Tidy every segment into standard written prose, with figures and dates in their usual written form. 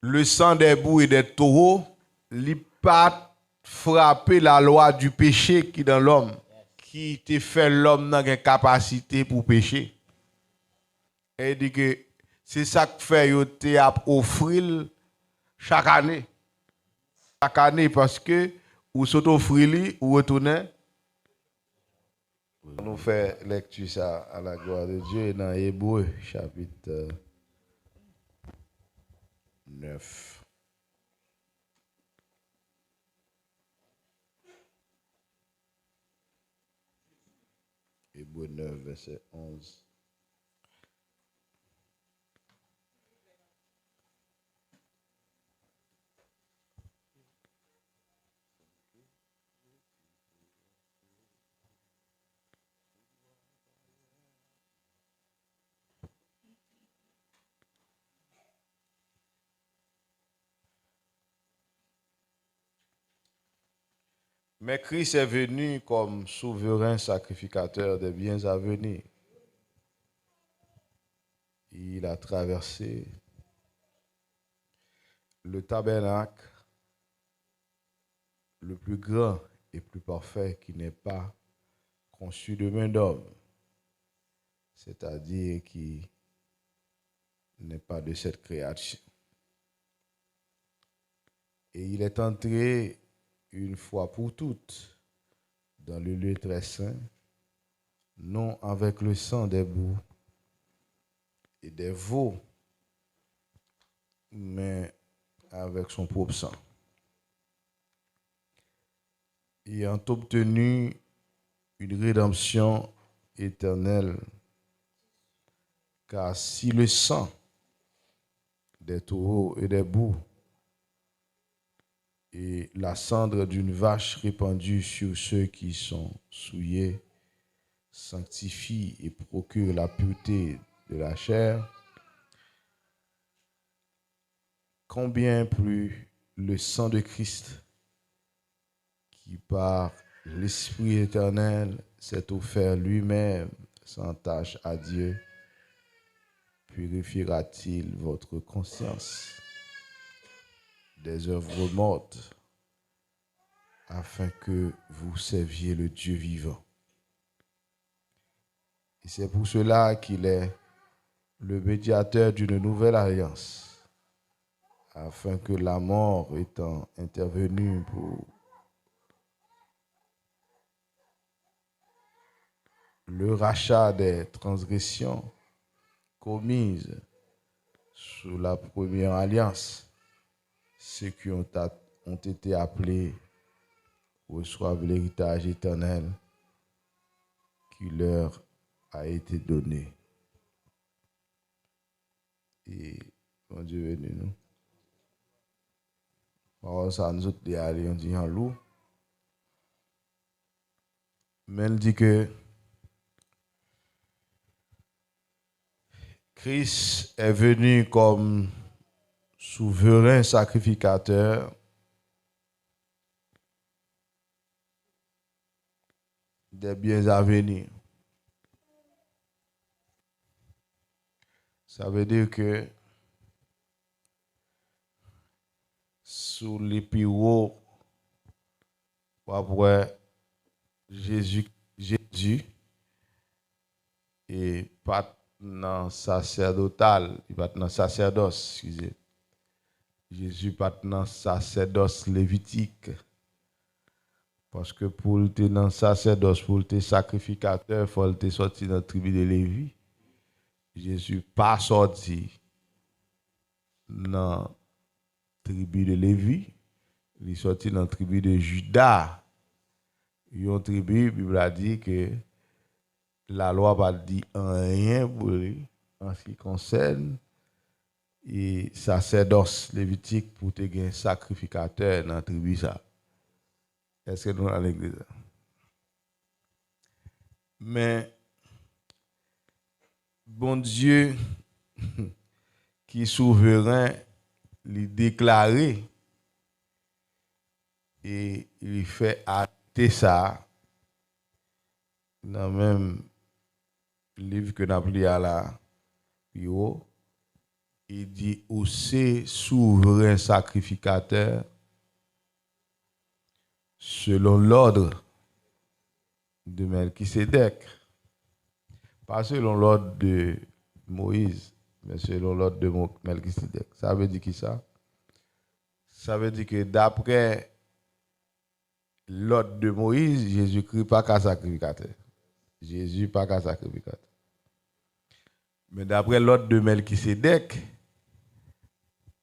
le sang des boucs et des taureaux, il pas frapper la loi du péché qui est dans l'homme, qui te fait l'homme dans une capacité pour pécher. Et il dit que c'est ça que fait yo te offrir chaque année. Chaque année parce que ou s'offrir ou retourner. On nous fait lecture ça à la gloire de Dieu dans Hébreu chapitre 9. Hébreu 9, verset 11. Mais Christ est venu comme souverain sacrificateur des biens à venir. Il a traversé le tabernacle le plus grand et plus parfait qui n'est pas conçu de main d'homme, c'est-à-dire qui n'est pas de cette création. Et il est entré une fois pour toutes dans le lieu très saint, non avec le sang des boucs et des veaux, mais avec son propre sang. Ayant obtenu une rédemption éternelle, car si le sang des taureaux et des boucs et la cendre d'une vache répandue sur ceux qui sont souillés sanctifie et procure la pureté de la chair, combien plus le sang de Christ, qui par l'Esprit éternel s'est offert lui-même sans tâche à Dieu, purifiera-t-il votre conscience des œuvres mortes, afin que vous serviez le Dieu vivant. Et c'est pour cela qu'il est le médiateur d'une nouvelle alliance, afin que la mort étant intervenue pour le rachat des transgressions commises sous la première alliance, ceux qui ont été appelés reçoivent l'héritage éternel qui leur a été donné. Et mon Dieu béni nous. Alors ça nous autres aller on dit en loup. Mais il dit que Christ est venu comme souverain sacrificateur des biens à venir. Ça veut dire que sous l'épiro, après Jésus et pas dans sacerdotal, il pas dans sacerdoce, excusez. Jésus pas dans sacerdoce lévitique. Parce que pour être dans le sacerdoce, pour être sacrificateur, il faut être sorti dans la tribu de Lévi. Jésus pas sorti dans la tribu de Lévi, il est sorti dans la tribu de Juda. Une tribu, la Bible a dit que la loi va dire rien pour lui en ce qui concerne et sacerdoce lévitique pour te gagner sacrificateur dans la tribu ça. Est-ce que nous dans l'église? Mais bon Dieu qui est souverain, il déclaré et il fait acter ça dans le même livre que nous avons lu à la Pio, il dit aussi souverain sacrificateur selon l'ordre de Melchisédek. Pas selon l'ordre de Moïse, mais selon l'ordre de Melchisédek. Ça veut dire qui ça? Ça veut dire que d'après l'ordre de Moïse, Jésus-Christ pas qu'un sacrificateur. Jésus pas qu'un sacrificateur. Mais d'après l'ordre de Melchisédek,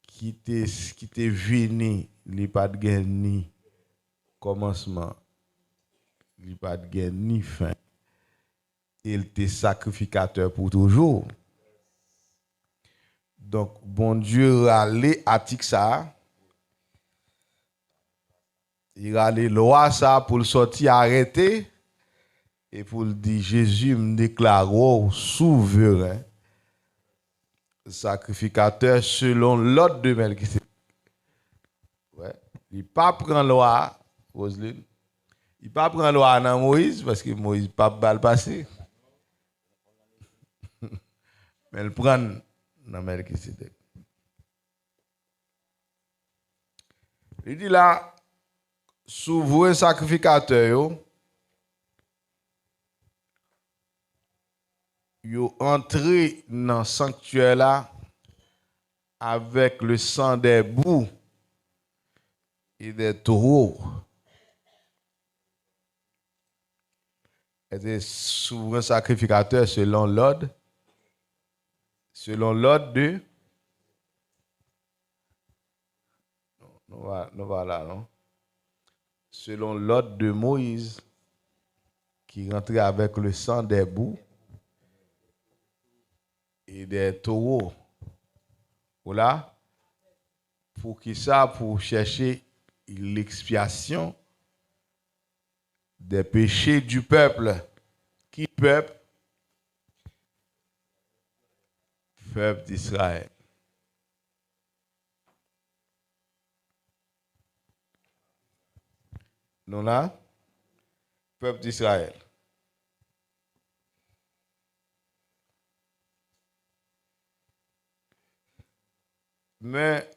qui était venu, il n'y a pas de gain ni commencement, il n'y a pas de gain ni fin. Il était sacrificateur pour toujours. Donc, bon Dieu allait à ça. Il allait loi ça pour le sortir arrêter et pour le dire Jésus me déclare souverain sacrificateur selon l'ordre de Melchisédek. Ouais. Il pas prend loi, Roselyne. Il pas prend loi dans Moïse parce que Moïse pas mal passé. Mais il prend dans Melchisédek. Il dit là, souverain sacrificateur, yo entré dans le sanctuaire là avec le sang des boucs et des taureaux. Était souverain sacrificateur selon l'ordre de nous voilà, non? Selon l'ordre de Moïse qui rentrait avec le sang des boucs et des taureaux. Voilà. Pour qui ça? Pour chercher l'expiation des péchés du peuple. Qui peuple? Peuple d'Israël. Nous là? Peuple d'Israël. Mais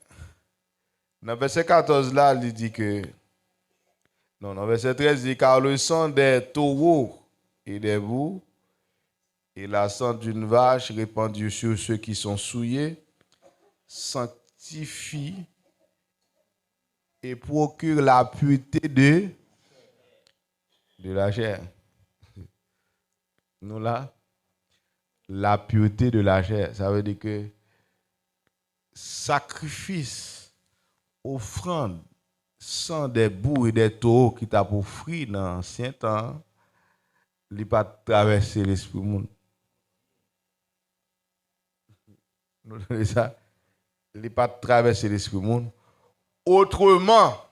dans verset 14 là, il dit que non, dans verset 13, il dit car le sang des taureaux et des boucs et la sang d'une vache répandue sur ceux qui sont souillés sanctifie et procure la pureté de la chair. Nous là, la pureté de la chair, ça veut dire que sacrifice, offrande, sang des boucs et des taureaux qui t'a pour fruit dans l'ancien temps, il n'a pas traversé l'esprit monde. Nous ça, il n'a pas traversé l'esprit monde. Autrement,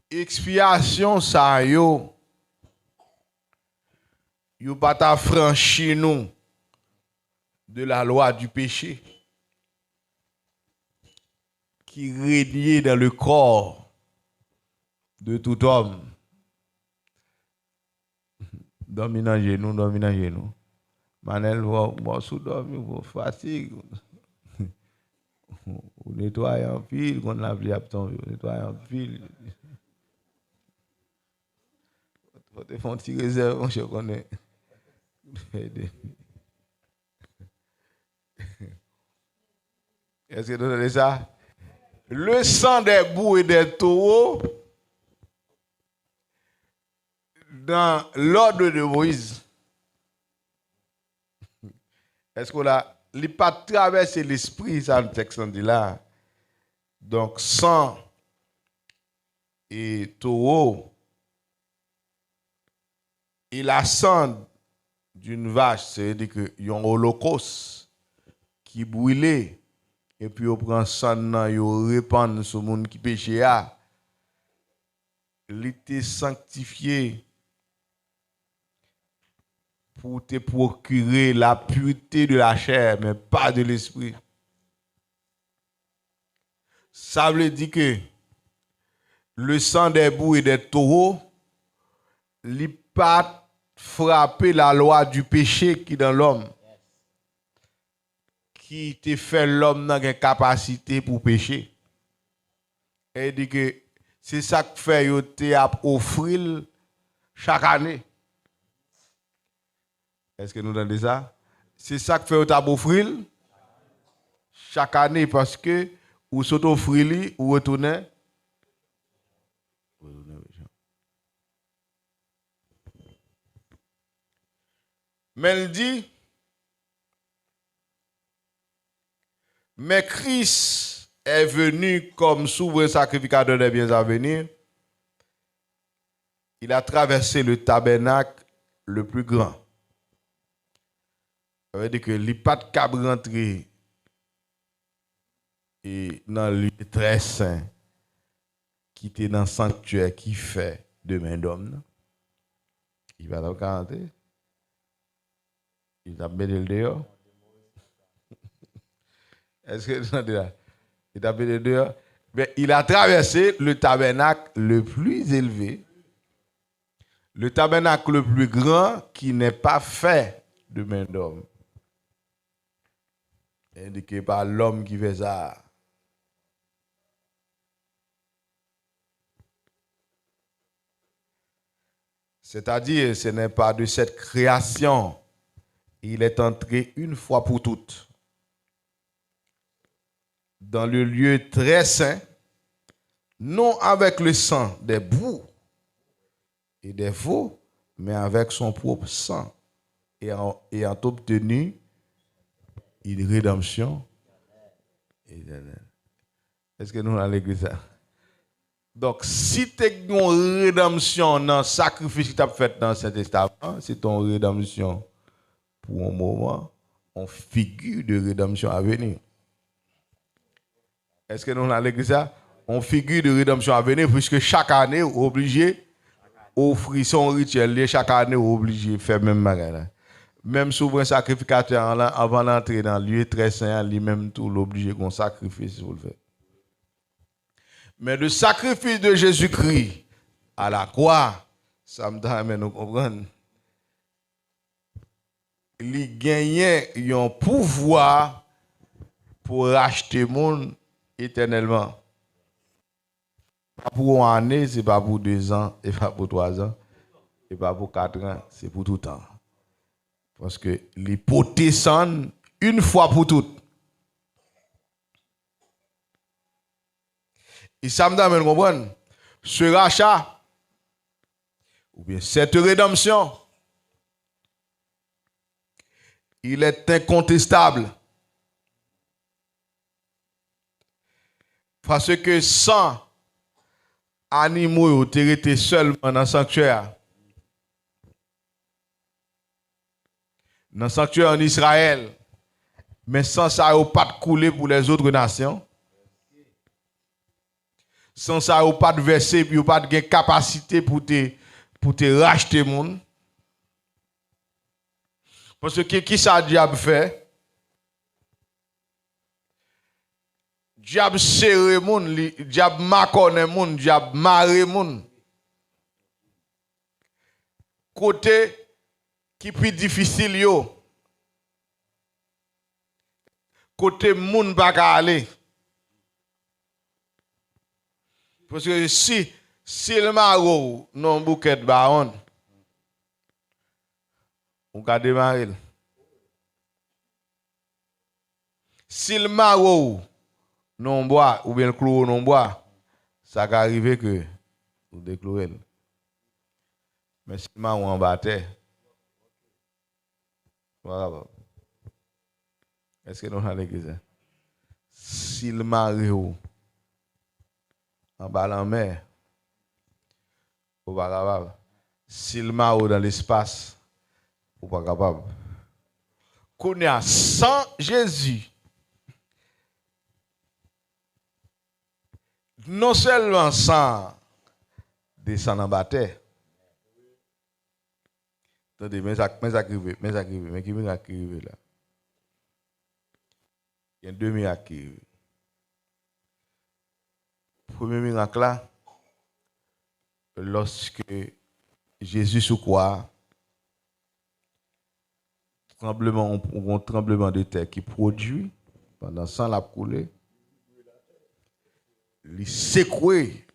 expiation ça yo pas ta franchi nous de la loi du péché qui régnait dans le corps de tout homme. Dominant genou. Manel, moi sous dormi, vous fatigue. Vous nettoyez en pile, qu'on lave les abtons, vous nettoyez en pile. Vous te font un petit réserve, je connais. Est-ce que vous avez ça? Le sang des boucs et des taureaux dans l'ordre de Moïse. Est-ce qu'on a il pas traversé l'esprit, ça le texte dit là. Donc sang et taureau et la sang d'une vache, c'est-à-dire qu'il y a un holocauste qui brûlait et puis on prend sang nan yo répand sur le monde qui péché a. Il était sanctifié pour te procurer la pureté de la chair, mais pas de l'esprit. Ça veut dire que le sang des boucs et des taureaux, il pas frapper la loi du péché qui est dans l'homme, qui te fait l'homme dans une capacité pour pécher. Et il dit que c'est ça que fait yo te offrir chaque année. Est-ce que nous entendons ça? C'est ça que fait yo te offrir chaque année parce que ou s'offrir ou retourner. Mais il dit, mais Christ est venu comme souverain sacrificateur des biens à venir. Il a traversé le tabernacle le plus grand. Ça veut dire que il n'y a pas de cap rentrer dans le lieu très saint qui était dans le sanctuaire qui fait de main d'homme. Il va dans 40. Il a mis le dehors. Est-ce que vous entendez là? Il a mis le dehors. Mais il a traversé le tabernacle le plus élevé, le tabernacle le plus grand qui n'est pas fait de main d'homme. Indiqué par l'homme qui fait ça. C'est-à-dire, ce n'est pas de cette création. Il est entré une fois pour toutes dans le lieu très saint, non avec le sang des boucs et des veaux, mais avec son propre sang, ayant obtenu une rédemption éternelle. Est-ce que nous allons écrire ça? Donc, si tu as une rédemption dans le sacrifice que tu as fait dans cet testament, c'est ton rédemption pour un moment, on figure de rédemption à venir. Est-ce que nous allons écrire ça? On figure de rédemption à venir, puisque chaque année, on est obligé d'offrir son rituel, chaque année, on est obligé de faire même bagage. Même souverain sacrificateur, avant d'entrer dans le lieu très saint, lui-même, tout l'obligé qu'on sacrifice pour le faire. Mais le sacrifice de Jésus-Christ à la croix, ça me donne nous comprendre. Il gagnait un pouvoir pour racheter le monde éternellement. Pas pour une année, ce n'est pas pour 2 ans, et pas pour 3 ans, et pas pour 4 ans, c'est pour tout le temps. Parce que l'hypothèse une fois pour toutes. Et ça me donne comprendre. Ce rachat, ou bien cette rédemption, il est incontestable. Parce que sans animaux qui étaient seulement dans le sanctuaire, dans le sanctuaire en Israël, mais sans ça, il n'y a pas de couler pour les autres nations. Sans ça, il n'y a pas de verset, il n'y a pas de capacité pour te racheter le monde. Parce que qui ça diable fait? Diable serre moun, diable makone moun, diable mare moun. Côté qui plus difficile yo. Côté moun pas ka aller. Parce que si le maro non bouquet baron, on ka démarrer. Si le maro non bois ou bien le clou non bois, ça va arriver que vous déclouez. Mais si le maro en battait, voilà. Est-ce que nous allons dire ça? Si le maro en bas en mer, vous pas capable. Si le maro dans l'espace, vous pas capable. Qu'on y a sans Jésus, non seulement sans descendre en bataille. Attendez, mais ça arrive, mais qui miracle arrive là? Il y a 2 miracles qui arrivent. Premier miracle là, lorsque Jésus sous croix, un tremblement de terre qui produit, pendant ça, la coulé, il secoué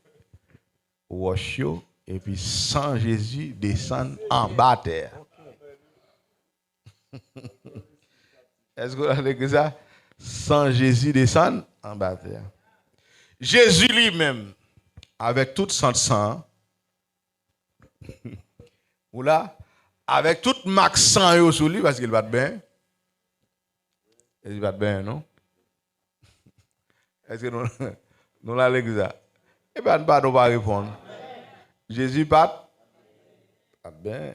roche et puis sans Jésus descend en bas terre. Est-ce que vous avez ça? Sans Jésus descend en bas terre. Jésus lui-même, avec toute son sang, ou là, avec toute max sang sur lui, parce qu'il va bien. Il va bien, non? Est-ce que nous l'avons dit ça? Eh bien, nous ne pouvons pas répondre. Jésus pas bien.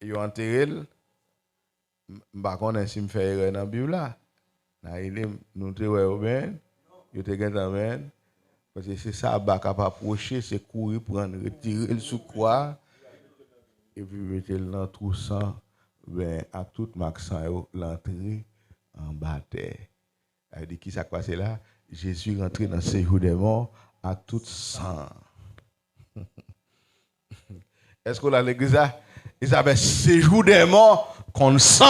Il a enterré. Je ne sais pas si je fais erreur dans la Bible. Nous te bien. Il te bien. Parce que c'est ça, qui pas approcher, c'est courir, prendre, retirer le sous-croix. Et puis mettre le dans tout sang. Ben, à tout maxan, l'entrée en bas terre. Elle dit qui s'est passé là? Jésus rentré dans ce séjour des morts à tout sang. Est-ce qu'on a l'église là? Ils avaient séjour des morts qu'on sent.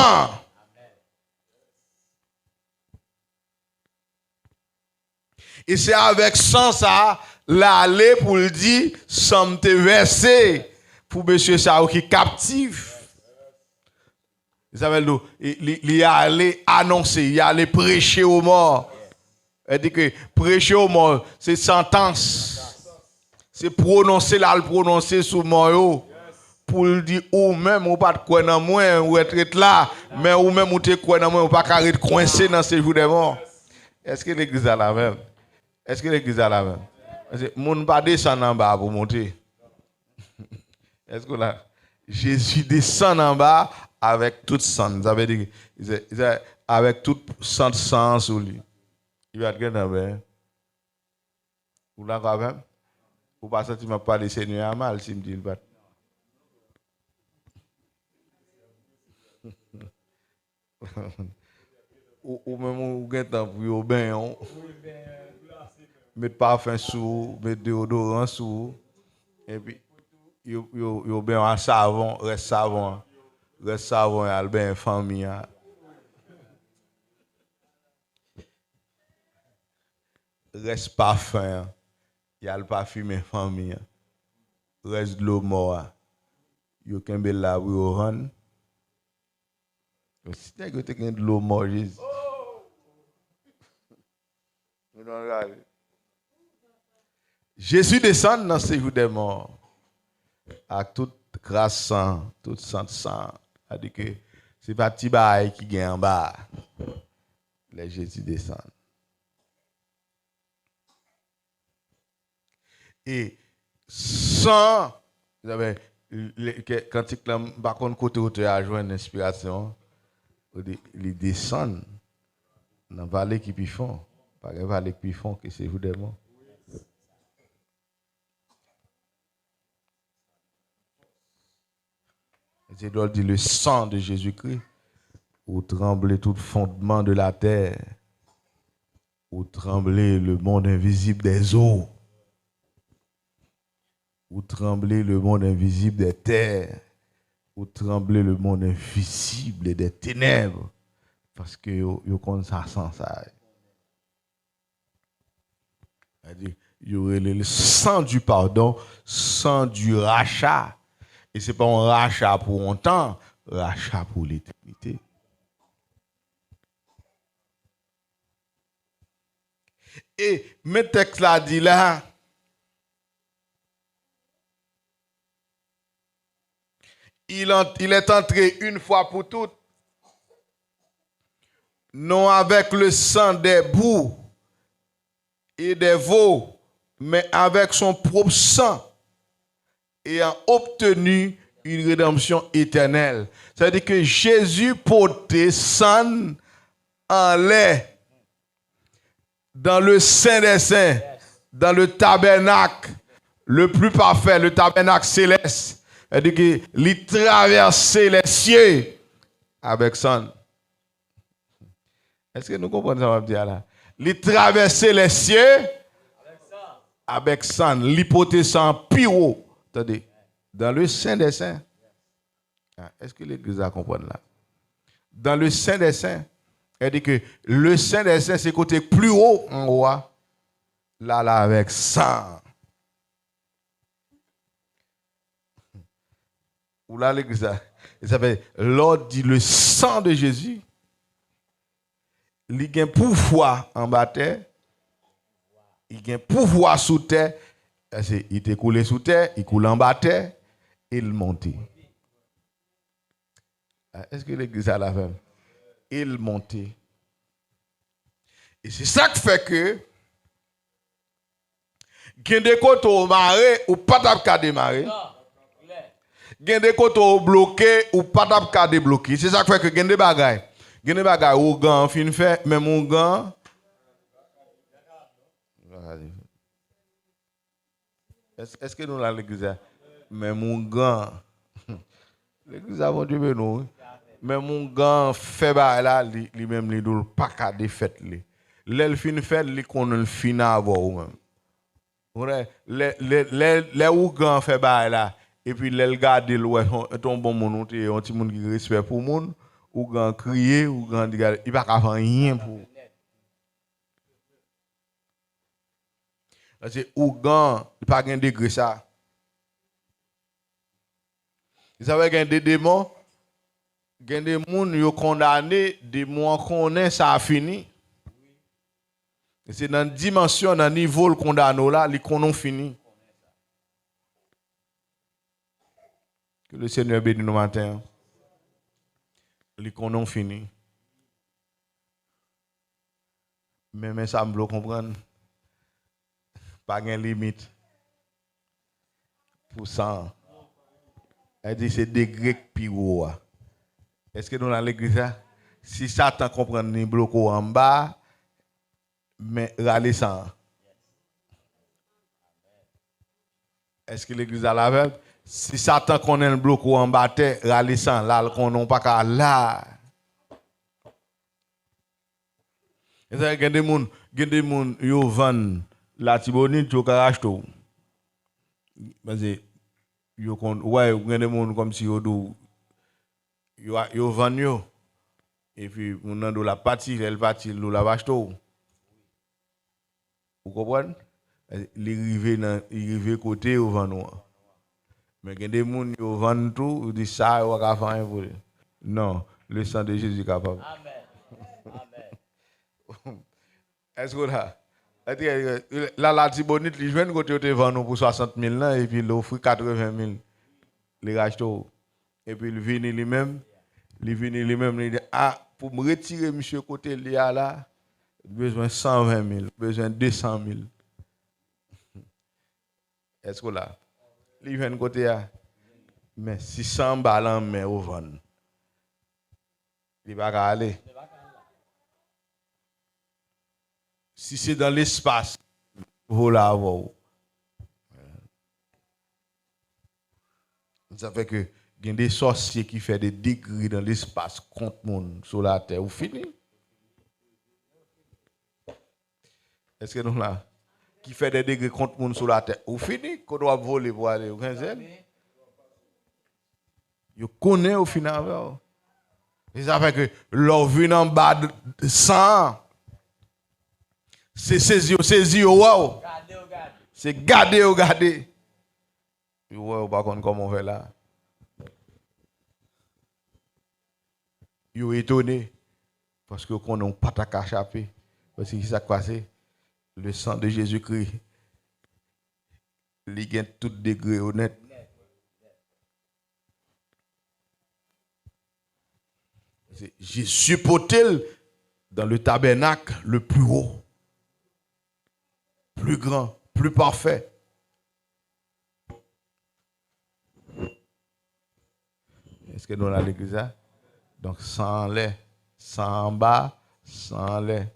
Et c'est avec ça, l'aller pour le dire, somme te versé pour monsieur ça qui est captif. Ils avaient il allait annoncer, il allait prêcher aux morts. Elle dit que prêcher aux morts, c'est sentence. C'est prononcer là, le prononcer sous mort. Pour le dire, ou même, ou pas de quoi dans moi, ou être là, mais ou même, ou te quoi dans moi, ou pas carré coincé dans ces jours des morts. Est-ce que l'église a la même? Est-ce que l'église a la même? Parce que mon pas descend en bas pour monter. Est-ce que là, Jésus descend en bas avec toute sang. Ça veut dire avec toute sang sur lui. Il va être grand bien. Ou là quand même? Ou pas ça tu m'as pas laissé nuit à mal si me dit pas. Ou même ou gain temps pour yo bain. Mettre parfum sous, mettre déodorant sous et puis yo ben en savon, reste savon y a le ben famille. Reste parfum, y a le parfum famille. Reste de l'eau mort. Yo kembe la pour yo rendre. Si tu as de l'eau mort, Jésus. Jésus descend dans ce jour des morts. Avec toute grâce sang, toute sainte sang. C'est-à-dire que ce n'est pas petit bail qui gagne en bas. Les Jésus descend. Et sans, quand par contre, côté où tu as joué une inspiration, ils descendent dans la vallée qui font. Pas la vallée qui font, que c'est vous des morts. C'est doit dire le sang de Jésus-Christ, où tremblait tout fondement de la terre, où tremblait le monde invisible des eaux, où tremblait le monde invisible des terres, où tremblait le monde invisible des ténèbres, parce que yo connaît ça sans ça. C'est-à-dire, il y aurait le sang du pardon, sang du rachat. Et ce n'est pas un rachat pour un temps, rachat pour l'éternité. Et mes textes là dit là, il est entré une fois pour toutes, non avec le sang des boucs et des veaux, mais avec son propre sang, ayant obtenu une rédemption éternelle. C'est-à-dire que Jésus portait sang en lait dans le Saint des Saints, dans le tabernacle le plus parfait, le tabernacle céleste. C'est-à-dire qu'il traversait les cieux avec sang. Est-ce que nous comprenons ça, on va dire là? Il traversait les cieux avec sang. L'hypothèse en pyro. Attendez, dans le Saint des Saints. Est-ce que l'Église a compris là? dans le Saint des Saints, elle dit que le Saint des Saints, c'est côté plus haut en haut, là avec sang. Ou là, l'église, il s'appelle, l'ordre dit le sang de Jésus, il a un pouvoir en bas terre, il a un pouvoir sous terre, il était coulé sous terre, il coule en bas terre, et il monte. Est-ce que l'église a la même? Il monte. Et c'est ça qui fait que, il y a des côtés au maré ou pas de démarrer. Il y a des côtés au bloqué ou pas de débloquer. C'est ça qui fait que il y a des bagailles. Il y a des bagailles où gan fin fait, mais mon gan. Est-ce que nous l'avons l'église? Mais mon gan. L'église a vendu nous. Mais mon gan fait là, lui-même, il ne pas qu'à défaire. L'elle fin fait, il qu'on le fin avant. Les ou gan fait là. Et puis, les garder ton bon monde, un petit monde qui respecte pour le monde, ou grand crier, ou grand dire, il va pas faire rien pour. C'est ou grand, il pas gain degré ça. Vous savez qu'il y a des démons, il y a des gens qui sont condamnés, des mois qu'on est, ça a fini. C'est dans la dimension, dans le niveau le condamné là, les qu'on fini. Que le Seigneur bénisse nous matin. Les qu'on fini. Mais ça me bloque comprendre. Pas de limite. Pour ça. Elle dit c'est degré plus haut. Est-ce que nous dans l'église, si Satan comprend ni bloque en bas, mais râler ça. Est-ce que l'église a la même? Si Satan connaît le bloc en bas, râler ça, là, qu'on n'a pas qu'à là. Il y a des gens qui vendent la tibonite au caractère. Parce que, ouais, il y a des gens comme si ils vendent. Et puis, on a de la partie, elle partie, de la vache. Vous comprenez? Il arrive côté au vent. Mais il y a des gens qui vendent tout, ils disent ça, ils ne faire rien pour eux. Non, le sang de Jésus est capable. Amen. Est-ce que là, la tibonite, ils viennent côté de vendre pour 60 000 et puis il offre 80 000. Les rachètent. Et puis il vient lui-même, il dit, ah, pour me retirer monsieur côté là, besoin 120 000, besoin 200 000. Est-ce que là, il vient côté là, mais 600 balles mais au vent. Il va pas aller. Si c'est dans l'espace, vous l'avez. Ça fait que il y a des sorciers qui font des degrés dans l'espace contre le monde sur la terre. Vous finissez? Est-ce que nous là? Qui fait des degrés contre le monde sur la terre? Vous finissez? Qu'on doit voler pour aller au 15e? Vous connaissez au final. Et ça fait que leur vie en bas de 100. C'est saisi, wow. C'est garder. Wow, par contre, comment on fait là? Ils sont étonnés. Parce que qu'on n'a pas ta échapper. Parce que ça passe. Le sang de Jésus-Christ. Il gagne tout degré honnête. Jésus porte dans le tabernacle le plus haut. Plus grand, plus parfait. Est-ce que nous avons l'église là? Donc, sans lait, sans bas, sans lait.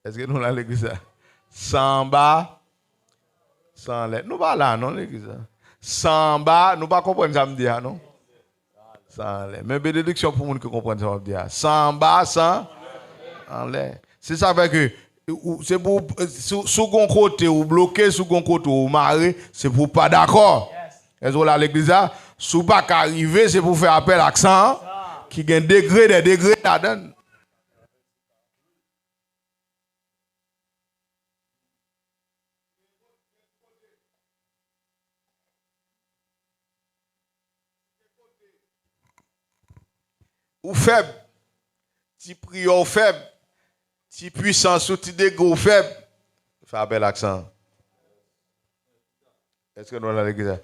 Est-ce que nous avons l'église là? Sans bas, sans lait. Nous pas là, non, l'église là. Sans bas, nous pas comprendre ça me dire, non? Sans lait. Mais bénédiction pour nous qui comprennent ça me dire. Sans bas, sans lait. C'est ça fait que c'est pour sous gon côté ou bloqué sous gon côté ou maré, c'est pour pas d'accord. Est-ce que là l'église là, sous pas qu'arriver, c'est pour faire appel à accent qui a des degrés là-dedans. Ou faible, ti prière faible, ti puissance ou ti dégo faible. Fais un bel accent. Est-ce que nous allons l'église?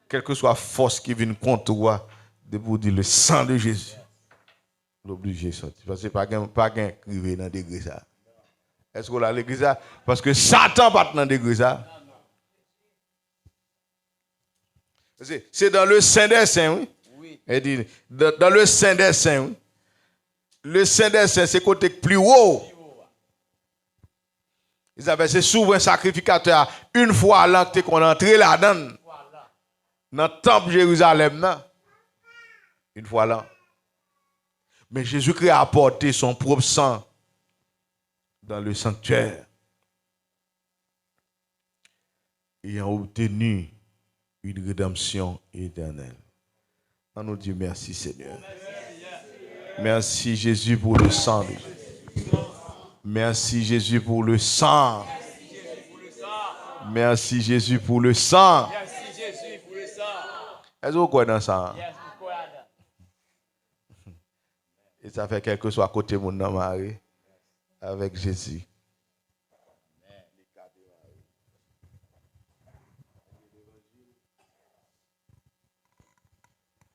Quelle que soit la force qui vient contre toi, de vous dire le sang de Jésus. L'obligé sortir. Parce que pas qu'un crivé dans degré ça. Est-ce que vous allez l'église? Parce que Satan pas dans degré ça. C'est dans le Saint des Saints, oui. Elle dit, dans le Saint des Saints, oui. Le Saint des Saints, c'est côté plus haut. Ils avaient c'est souvent un sacrificateur une fois à l'an qu'on entré là-dedans. Dans le temple de Jérusalem, là. Une fois là. Mais Jésus-Christ a apporté son propre sang dans le sanctuaire. Et a obtenu une rédemption éternelle. On nous dit merci Seigneur. Merci Jésus pour le sang de Jésus. Merci Jésus pour le sang. Merci Jésus pour le sang. Est-ce que vous croyez dans ça? Et ça fait quelque chose à côté de mon nom avec Jésus.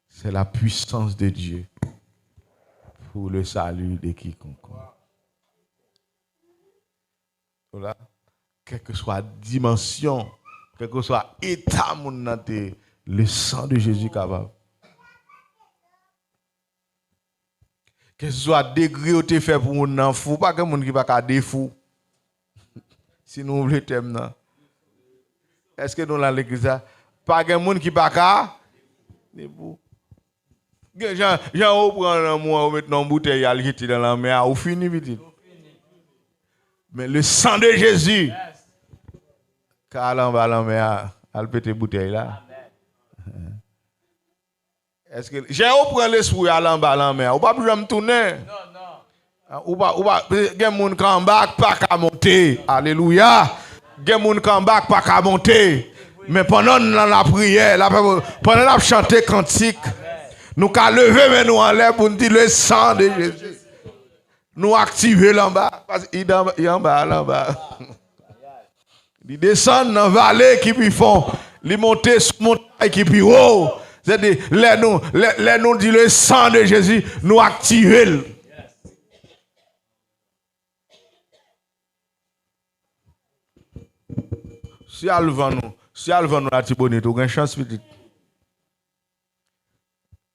C'est la puissance de Dieu pour le salut de quiconque. Voilà. Quelle que soit la dimension, quel que soit l'état, le sang de Jésus est capable. Que ce soit degré où tu fait pour mon enfant, pas que mon qui va pas défou. Si nous voulons thème, est-ce que nous l'avons l'église? Pas que mon qui va pas défou. Jean, on prend un mois, on met dans une bouteille, il jeter dans la mer, on finit vite. Mais le sang de Jésus, car on va la mer, elle pète bouteille là. Est-ce que j'ai prend l'esprit à l'en bas la mer, ou pas plus me tourner? Non. Ou pas gen moun kan bak pas qu'à monter. Alléluia. Gen moun kan bak pas qu'à monter. Mais pendant la prière, pendant la chanter cantique, nous qu'à lever mais nous en l'air pour nous dire le sang de Jésus. Nous activer là bas parce qu'il est en bas là bas. Ils descendent dans la vallée qui puis font, ils montent sur montagne qui puis haut. C'est-à-dire, les nous dit le sang de Jésus, nous activons. Si elle va nous la tibonite, vous avez une chance petite.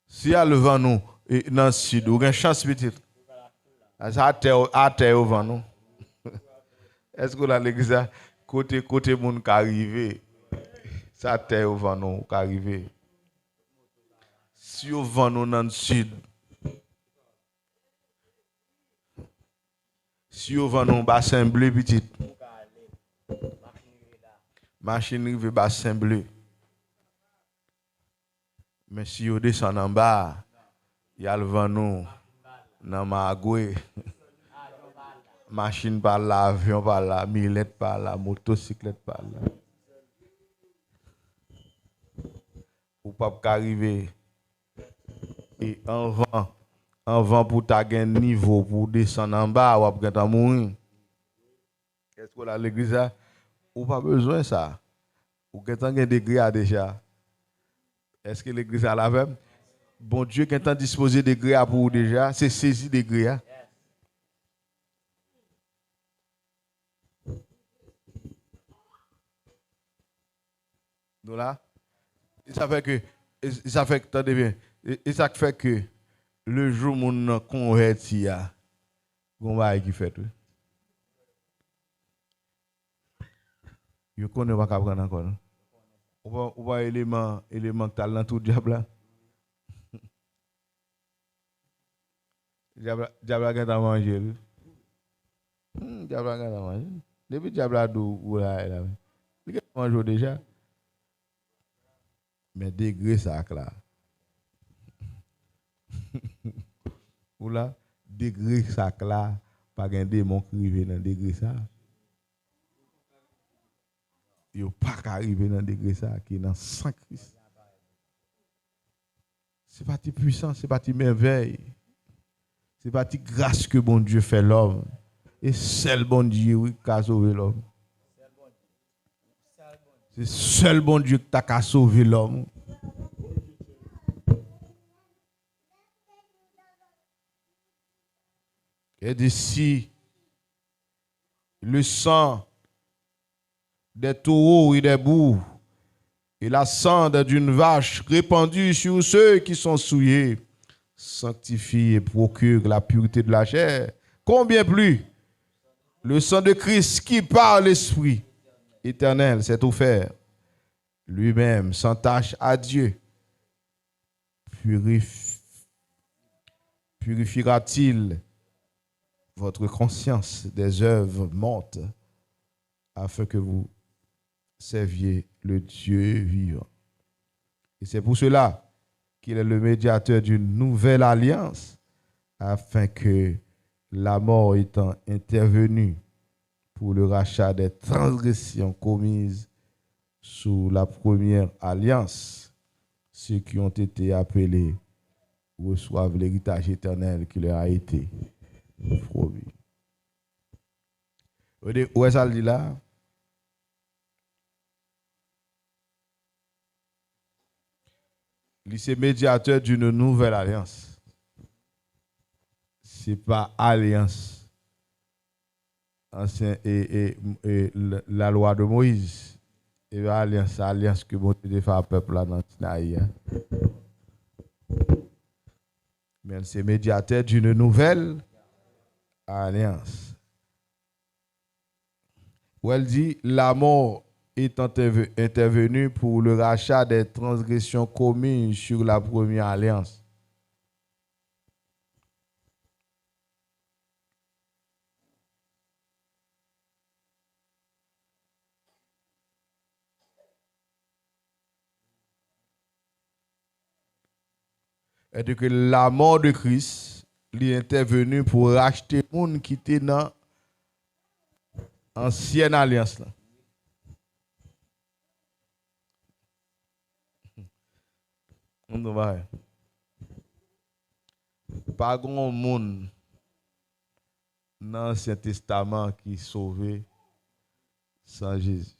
Si elle va nous dans le sud, vous avez une chance petite. Ça a terre au vent nous. Est-ce que l'église côté moun qui arrive, ça terre au vent nous qui arrive. Si au vent nous dans le sud, si au vent nous bassin bleu petit. Machine rive bassin bleu. Mais si vous descendez en bas, il y a le vent nous dans Magoué. Machine par là, avion par là, millette par là, motocyclette par là. Ou pas arriver. Et en vent pour ta gain niveau pour descendre en bas, ou après ta mourir. Qu'est-ce que l'église a? Ou pas besoin de ça. Ou qu'est-ce que degré déjà? Est-ce que l'église a la même? Bon Dieu, quand on disposé degré pour vous déjà, c'est saisi degré. Donc là, ça fait que, attendez bien, ça fait que le jour où on converti, il y a un bail qui fait. Je connais pas prendre encore. Ou pas élément que tu dans tout diable. Diable a mangé. Diable a mangé. Depuis diable a dou ou là. Il a mangé déjà. Mais degré ça là. Ou là, degré ça là, pas un démon qui arrive dans degré ça. Il pas arriver dans degré ça qui est dans sang Christ. C'est pas de puissance, c'est pas de merveille. C'est pas de grâce que bon Dieu fait l'homme. Et seul bon Dieu oui, qui a sauvé l'homme. C'est seul bon Dieu qui a sauvé l'homme. Et d'ici, le sang des taureaux et des boucs et la cendre d'une vache répandue sur ceux qui sont souillés sanctifie et procure la pureté de la chair. Combien plus le sang de Christ qui par l'Esprit éternel s'est offert lui-même sans tâche à Dieu, purifiera-t-il votre conscience des œuvres mortes afin que vous serviez le Dieu vivant. Et c'est pour cela qu'il est le médiateur d'une nouvelle alliance, afin que la mort étant intervenue pour le rachat des transgressions commises sous la première alliance, ceux qui ont été appelés reçoivent l'héritage éternel qui leur a été promis. Où est-ce qu'il dit là? C'est médiateur d'une nouvelle alliance. Ce n'est pas alliance. Ancien et la loi de Moïse. Et alliance que bon Dieu fait au peuple là dans Sinaï. Mais c'est médiateur d'une nouvelle alliance. Où elle dit la mort est intervenu pour le rachat des transgressions commises sur la première alliance. Et que la mort de Christ est intervenue pour racheter les gens qui étaient dans l'ancienne alliance. Là. Pas grand monde dans l'Ancien Testament qui est sauvé sans Jésus.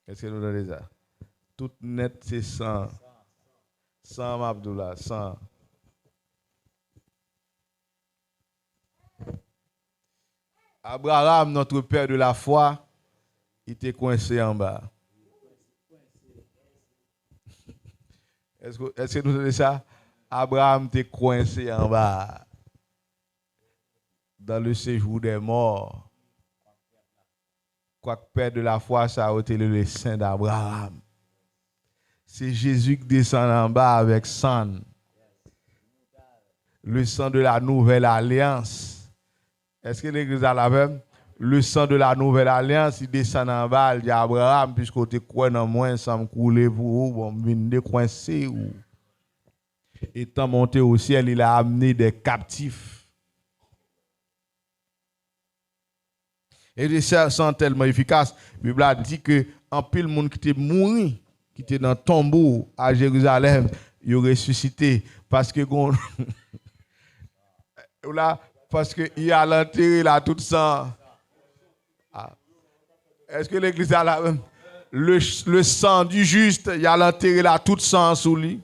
Est-ce que nous donnons ça? Tout net, c'est sans Abdullah, sans. Abraham, notre père de la foi, il était coincé en bas. Est-ce que nous donnons ça? Abraham était coincé en bas. Dans le séjour des morts. Quoique père de la foi, ça a été le saint d'Abraham. C'est Jésus qui descend en bas avec sang. Le sang de la nouvelle alliance. Est-ce que l'église a la même? Le sang de la nouvelle alliance, il descend en bas, il dit Abraham, puisque tu crois dans moi, ça me couler pour vous, bon, venez coincer. Étant monté au ciel, il a amené des captifs. Et les sang tellement efficace, la Bible a dit que en pile monde qui était mort, qui était dans le tombeau à Jérusalem, il a ressuscité parce que là, parce qu'il a l'enterré là tout sang. Ah. Est-ce que l'église a la même? Le sang du juste, il a l'enterré là tout sang sous lui.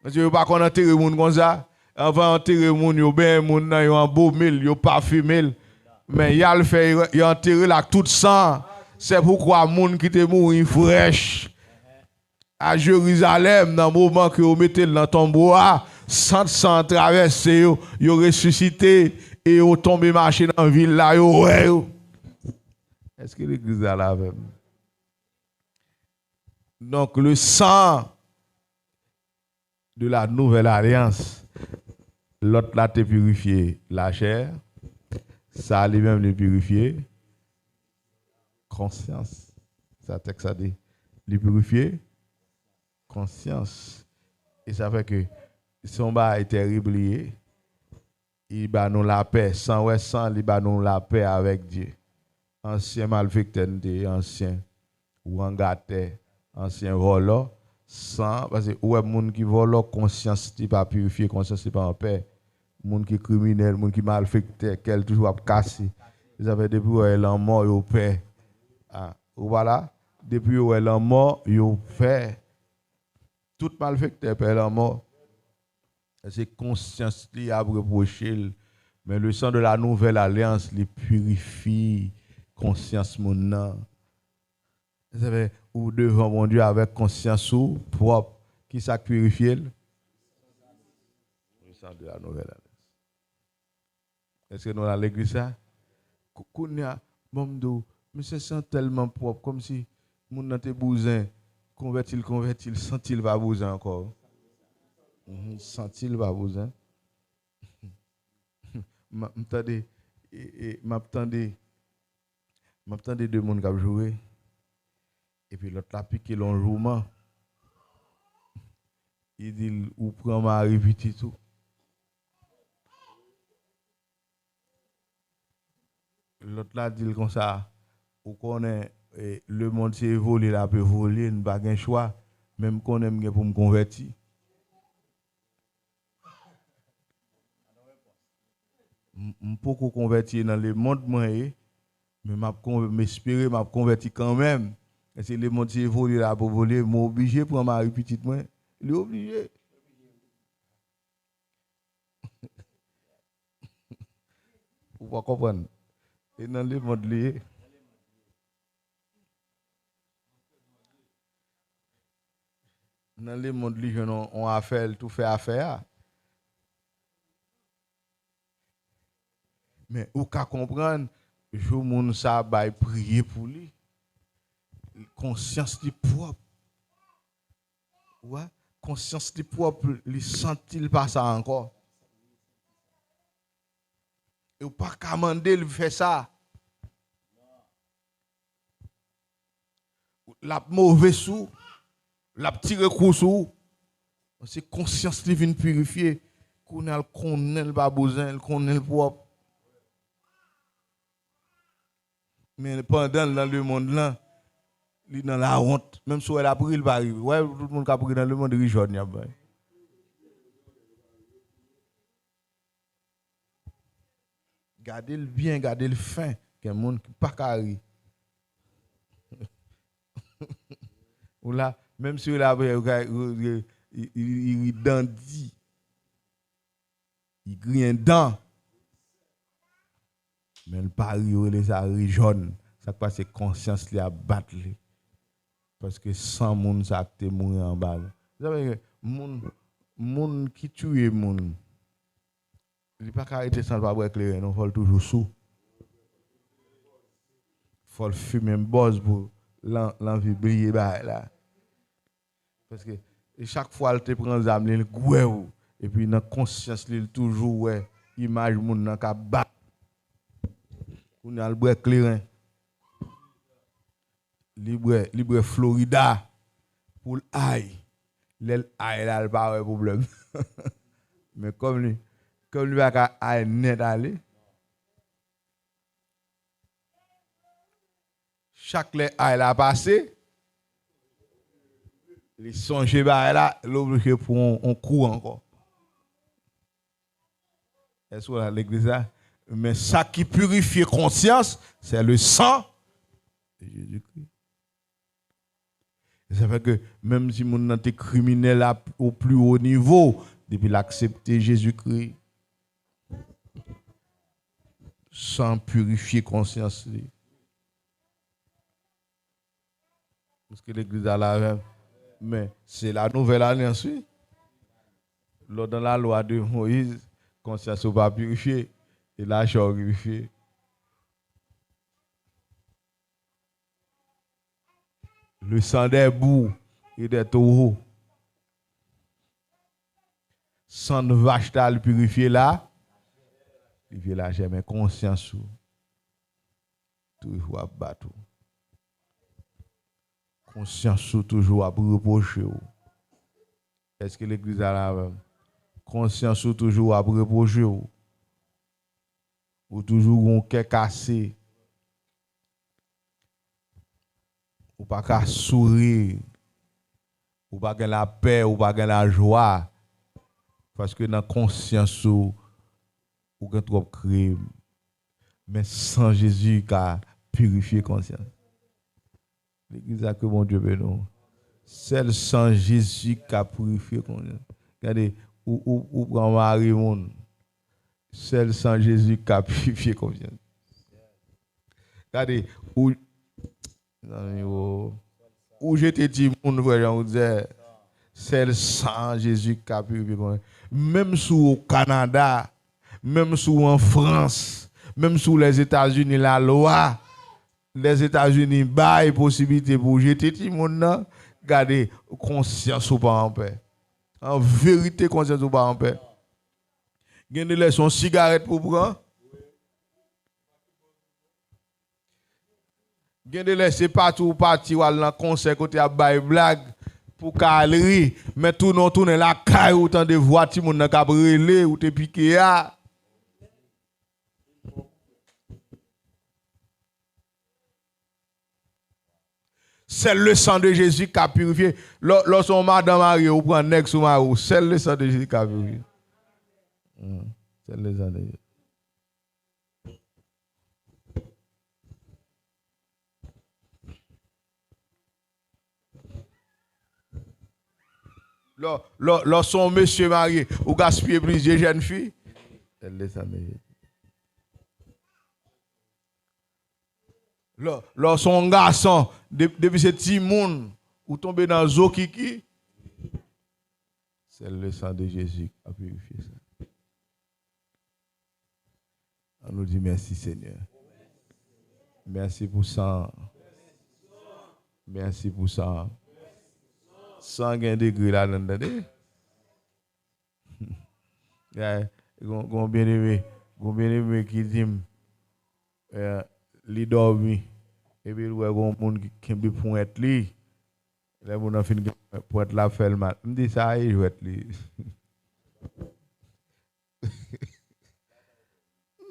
Parce que vous pas qu'on enterre les gens comme ça. Avant enterrer les gens, yo ben moun nan yo en beau mille, yo parfumé. Mais il a le fait, il a enterré là tout sang. C'est pourquoi les gens qui étaient morts fraîches à Jérusalem, dans le moment que vous mettez dans le tombeau, sans traverser, ils ont ressuscité et ils ont tombé marcher dans la ville là. Est-ce que l'église a la même? Donc le sang de la nouvelle alliance, l'autre l'a purifié la chair, ça lui-même le purifié conscience. Ça texte a dit, le purifier conscience. Et ça fait que son bas est terrible. Il va nous la paix. Sans, il va nous la paix avec Dieu. Ancien malfecteur, ancien ouangate, ancien voleur, sans, parce que ouais, moun qui vole, conscience n'est pas purifiée, conscience n'est pas en paix. Moun qui criminel, moun qui malfecteur, qu'elle toujours a cassé. Ils avaient depuis où elle est mort, ils paix. Ah, voilà, depuis où elle est mort, ils paix. Tout malfecteur est mort. C'est conscience qui a reproché. Mais le sang de la nouvelle alliance les purifie. Conscience mon nom. Vous savez, ou devant mon Dieu avec conscience propre. Qui ça purifie? Le sang de la nouvelle alliance. Est-ce que nous avons l'église ça? Kounya, Momdo, mais c'est sent tellement propre, comme si mon nan te bousin, converti, sent-il pas bousin encore. Sent-il pas bousin. M'attendez deux monde qui joué. Et puis l'autre a piqué l'enjouement. Il dit, ou prend Marie petit tout. L'autre là dit comme ça, ou connaît le monde s'est volé, là peut voler, n'a pas de choix, même qu'on aime pour me convertir. Je peux convertir dans le monde, mais je m'espérer, je convertir quand même. Et si le monde s'est volé, là pour voler, je suis obligé de prendre ma petite main. Il est obligé. Vous pouvez comprendre. Et dans le monde lié. Dans le monde lié, on a fait tout fait affaire. Mais ou qu'à comprendre, je moun ça va prier pour lui. Conscience du propre. Ouais, conscience du propre, il sent-il pas ça encore. Et ou pas commander il fait ça. La mauvaise sou, la petite coup sou. C'est conscience qui vient purifier. Qu'on a le pas besoin, qu'on a le propre. Mais pendant dans le monde là, il est dans la honte. Même si elle a pris, il va arriver. Ouais, tout le monde qui a pris dans le monde, il est jaune. Gardez-le bien, gardez-le fin. Qu'un monde qui pas carré. Ou là, même si il a il dandit. Il grille un dent. Mais le pari, il est jaune. Ça passe conscience li a battre. Parce que sans moun ça te mourir en bas. Vous savez moun qui tue moun. Il pas arrêter sans pas éclairer, non faut toujours sous. Faut le fumer un boss pour l'envie briller là. Parce que chaque fois il te prend zam il goué et puis dans conscience il toujours ouais image moun nan ka bat. On a le bois éclairant. Libre Florida pour l'ail. L'ail là pas de problème. Mais comme lui va ka net aller. Chaque ail là passé, les songe là l'obligé pour on court encore. Est-ce que l'église là? Mais ça qui purifie conscience, c'est le sang de Jésus-Christ. Ça fait que même si mon est criminel au plus haut niveau, depuis l'accepter Jésus-Christ, sans purifier conscience. Parce que l'église a la même. Mais c'est la nouvelle alliance. Dans la loi de Moïse, conscience n'est pas purifiée. Et là, je suis purifié. Le sang des bouts et des taureaux. Sang de vache le purifié là. Purifié là, j'ai mes conscience. Toujours à battre. Conscience toujours à reprocher. Est-ce que l'église a la même? conscience ou toujours à reprocher ou toujours un cœur cassé, ou pas qu'à sourire, ou pas qu'à la paix, ou pas qu'à la joie, parce que dans la conscience ou trop crime, mais sans Jésus qui a purifié conscience. L'église a que mon Dieu bénisse. Seul sans Jésus qui a purifié conscience. Regardez, ou prend Marie monde. Seul sans Jésus qui a purifié conscience. Regardez, où j'étais dit, mon frère, on disait, seul sans Jésus qui a purifié conscience. Même sous au Canada, même sous en France, même sous les États-Unis, la loi, les États-Unis baillent possibilité pour jeter tout le monde, garder conscience ou pas en paix. En vérité, conscience ou pas en paix. Gardez son cigarette pour prendre. Gardez c'est partout ou parti ou dans concert côté à bail blague pour calerie, mais tout non tourner la caille autant de voitures mon n'a brûler ou te piquer à. C'est le sang de Jésus qui a purifié. Lorsqu'on madame Marie ou prend nex ou marou, c'est le sang de Jésus qui a purifié. C'est le sang de Jésus. Lorsqu'on monsieur marié ou gaspiller plusieurs jeunes filles, c'est le sang de Jésus. Lorsqu'on garçon, depuis ce petit monde, ou tomber dans zo kiki, c'est le sang de Jésus qui a purifié ça. On nous dit merci Seigneur. Merci pour ça. Merci pour ça. 100 degrés là dedans. Gon bien aimé qui dit li dormi et puis ouais gon monde qui be pointe li. Les moun a fin pointe la fait le mal. Me dit ça il jouet li.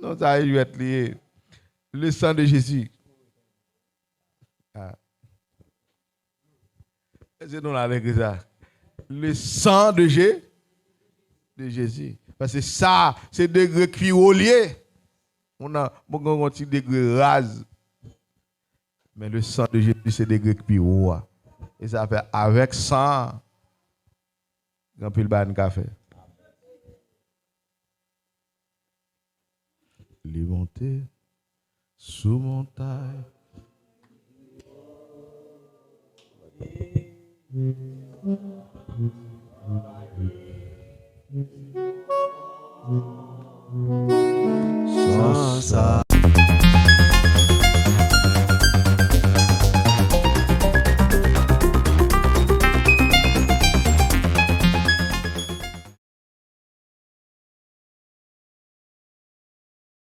Non ça il jouet li. Le sang de Jésus. Ah. C'est nous avec ça. Le sang de Jésus. Parce que ça, c'est degré cuirolier. On a un petit degré rase. Mais le sang de Jésus, c'est degré cuirolier. Et ça fait avec sang. Grand pile ban café. Les montées sous montagne. Sans ça.